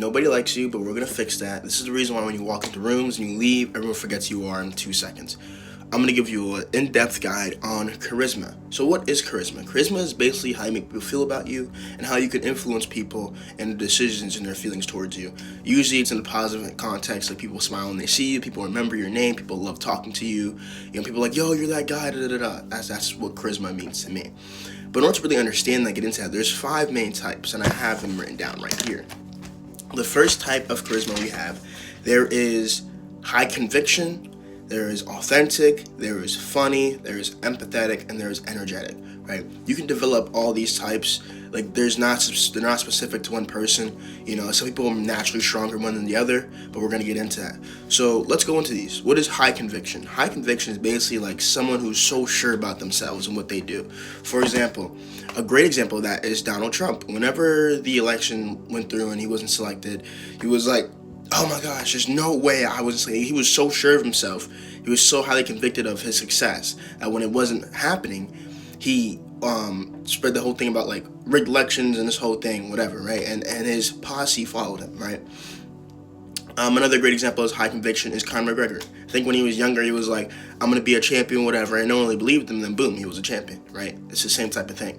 Nobody likes you, but we're gonna fix that. This is the reason why when you walk into rooms and you leave, everyone forgets who you are in 2 seconds. I'm gonna give you an in-depth guide on charisma. So what is charisma? Charisma is basically how you make people feel about you and how you can influence people and the decisions and their feelings towards you. Usually it's in a positive context, like people smile when they see you, people remember your name, people love talking to you. You know, people are like, yo, you're that guy, da da da. That's what charisma means to me. But in order to really understand that, get into that, there's 5 main types, and I have them written down right here. The first type of charisma we have, there is high conviction, there is authentic, there is funny, there is empathetic, and there is energetic, right? You can develop all these types. Like they're not specific to one person. You know, some people are naturally stronger one than the other, but we're gonna get into that. So let's go into these. What is high conviction? High conviction is basically like someone who's so sure about themselves and what they do. For example, a great example of that is Donald Trump. Whenever the election went through and he wasn't selected, he was like, oh my gosh, there's no way I was saying. He was so sure of himself. He was so highly convicted of his success that when it wasn't happening, he spread the whole thing about like rigged elections and this whole thing, whatever, right? And his posse followed him, right? Another great example is high conviction is Conor McGregor. I think when he was younger, he was like, I'm gonna be a champion, whatever, and no one really believed him. Then boom, he was a champion, right? It's the same type of thing.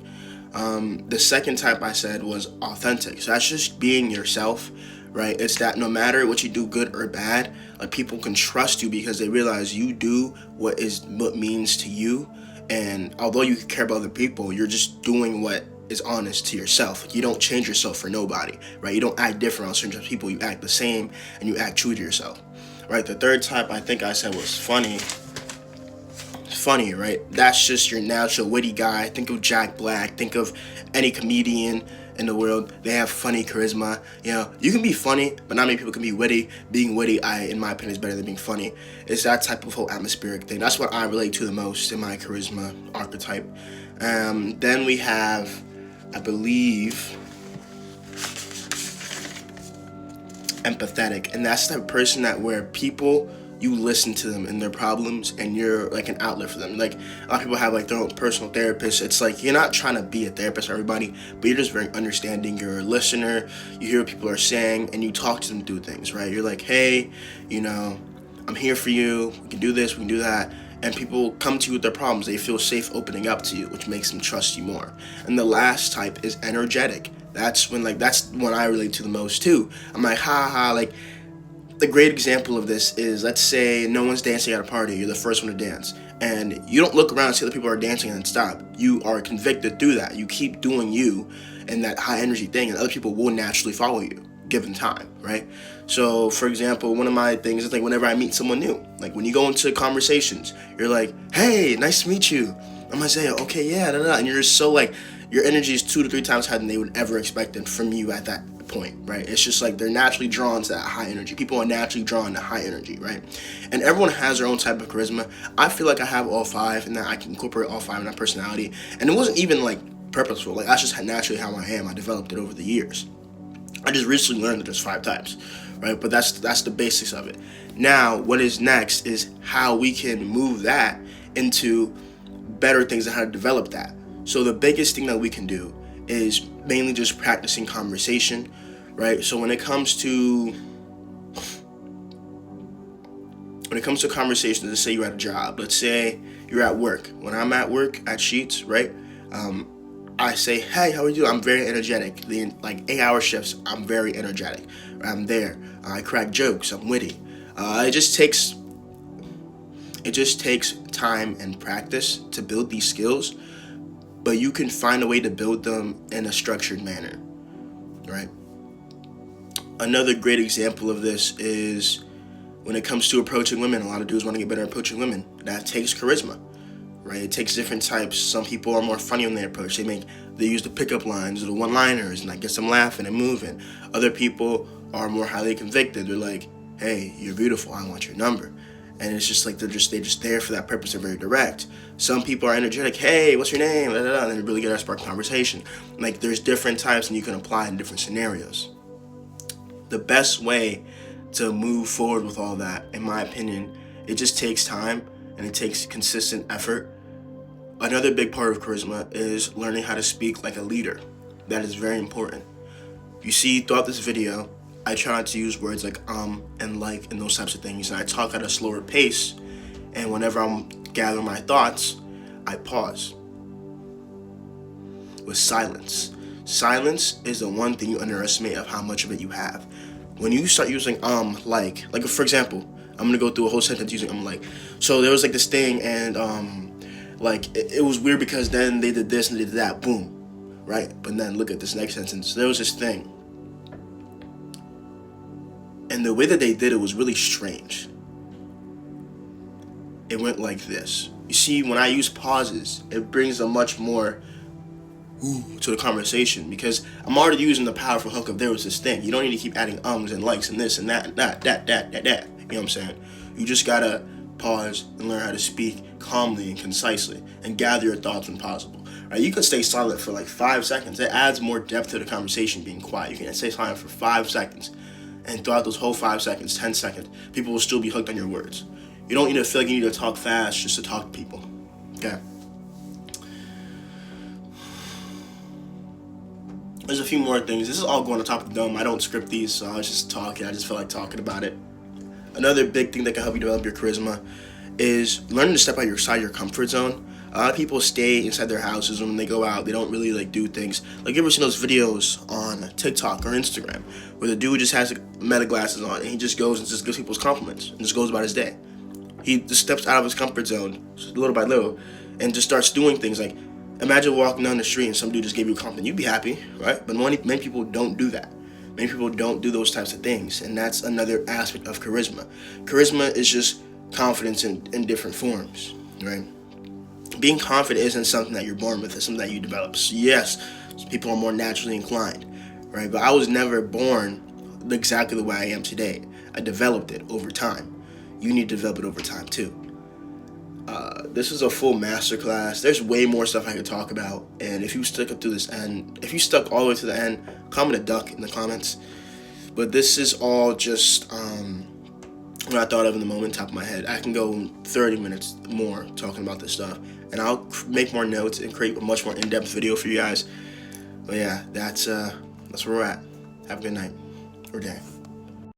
The second type I said was authentic. So that's just being yourself, right? It's that no matter what you do, good or bad, like people can trust you because they realize you do what means to you. And although you care about other people, you're just doing what is honest to yourself. Like you don't change yourself for nobody, right? You don't act different on certain people. You act the same and you act true to yourself, right? The third type I think I said was funny. Funny, right? That's just your natural witty guy. Think of Jack Black. Think of any comedian in the world. They have funny charisma. You know, you can be funny, but not many people can be witty. Being witty, in my opinion, is better than being funny. It's that type of whole atmospheric thing. That's what I relate to the most in my charisma archetype. Then we have, I believe, empathetic, and that's the person that where people, you listen to them and their problems and you're like an outlet for them. Like a lot of people have like their own personal therapist. It's like you're not trying to be a therapist for everybody, but you're just very understanding. You're a listener, you hear what people are saying and you talk to them through things, right? You're like, hey, you know, I'm here for you, we can do this, we can do that. And people come to you with their problems. They feel safe opening up to you, which makes them trust you more. And the last type is energetic. That's when I relate to the most too. I'm like, ha, like, the great example of this is, let's say no one's dancing at a party, you're the first one to dance, and you don't look around and see other people are dancing and then stop. You are convicted through that. You keep doing you and that high energy thing, and other people will naturally follow you given time, right? So for example, one of my things is like whenever I meet someone new, like when you go into conversations, you're like, hey, nice to meet you. I'm gonna say, okay, yeah, and you're just so like, your energy is 2 to 3 times higher than they would ever expect it from you at that point, right? It's just like they're naturally drawn to that high energy. People are naturally drawn to high energy, right? And everyone has their own type of charisma. I feel like I have all 5 and that I can incorporate all 5 in my personality. And it wasn't even like purposeful. Like that's just naturally how I am. I developed it over the years. I just recently learned that there's 5 types, right? But that's the basics of it. Now, what is next is how we can move that into better things and how to develop that. So the biggest thing that we can do is mainly just practicing conversation, right? So when it comes to conversations, let's say you're at a job, let's say you're at work. When I'm at work at Sheets, right? I say, hey, how are you doing? I'm very energetic. The like 8-hour shifts, I'm very energetic. I'm there. I crack jokes. I'm witty. It just takes time and practice to build these skills, but you can find a way to build them in a structured manner, right? Another great example of this is when it comes to approaching women. A lot of dudes want to get better at approaching women. That takes charisma, right? It takes different types. Some people are more funny when they approach. They use the pickup lines or the one-liners, and that gets them laughing and moving. Other people are more highly convicted. They're like, hey, you're beautiful, I want your number. And it's just like they're just there for that purpose. They're very direct. Some people are energetic. Hey, what's your name? And they really get to spark conversation. Like there's different types, and you can apply in different scenarios. The best way to move forward with all that, in my opinion, it just takes time and it takes consistent effort. Another big part of charisma is learning how to speak like a leader. That is very important. You see throughout this video, I try not to use words like and like and those types of things, and I talk at a slower pace. And whenever I'm gathering my thoughts, I pause with silence. Silence is the one thing you underestimate of how much of it you have. When you start using like for example, I'm gonna go through a whole sentence using like. So there was like this thing, and like it was weird because then they did this and they did that, boom, right? But then look at this next sentence. There was this thing, and the way that they did it was really strange. It went like this. You see, when I use pauses, it brings a much more to the conversation, because I'm already using the powerful hook of there was this thing. You don't need to keep adding ums and likes and this and that and that. You know what I'm saying? You just gotta pause and learn how to speak calmly and concisely and gather your thoughts when possible. Right? You can stay silent for like 5 seconds. It adds more depth to the conversation being quiet. You can stay silent for 5 seconds, and throughout those whole 5 seconds, 10 seconds, people will still be hooked on your words. You don't need to feel like you need to talk fast just to talk to people. Okay? There's a few more things. This is all going on top of the dome. I don't script these, so I was just talking. I just felt like talking about it. Another big thing that can help you develop your charisma is learning to step outside your comfort zone. A lot of people stay inside their houses, and when they go out, they don't really like do things. Like, you ever seen those videos on TikTok or Instagram where the dude just has like, meta glasses on and he just goes and just gives people's compliments and just goes about his day? He just steps out of his comfort zone little by little and just starts doing things. Like, imagine walking down the street and some dude just gave you a compliment. You'd be happy, right? But many people don't do that. Many people don't do those types of things, and that's another aspect of charisma. Charisma is just confidence in different forms, right? Being confident isn't something that you're born with. It's something that you develop. So yes, people are more naturally inclined, right? But I was never born exactly the way I am today. I developed it over time. You need to develop it over time too. This is a full masterclass. There's way more stuff I could talk about, and if you stuck up to this end, if you stuck all the way to the end, comment a duck in the comments. But this is all just what I thought of in the moment, top of my head. I can go 30 minutes more talking about this stuff, and I'll make more notes and create a much more in-depth video for you guys. But yeah, that's where we're at. Have a good night or day.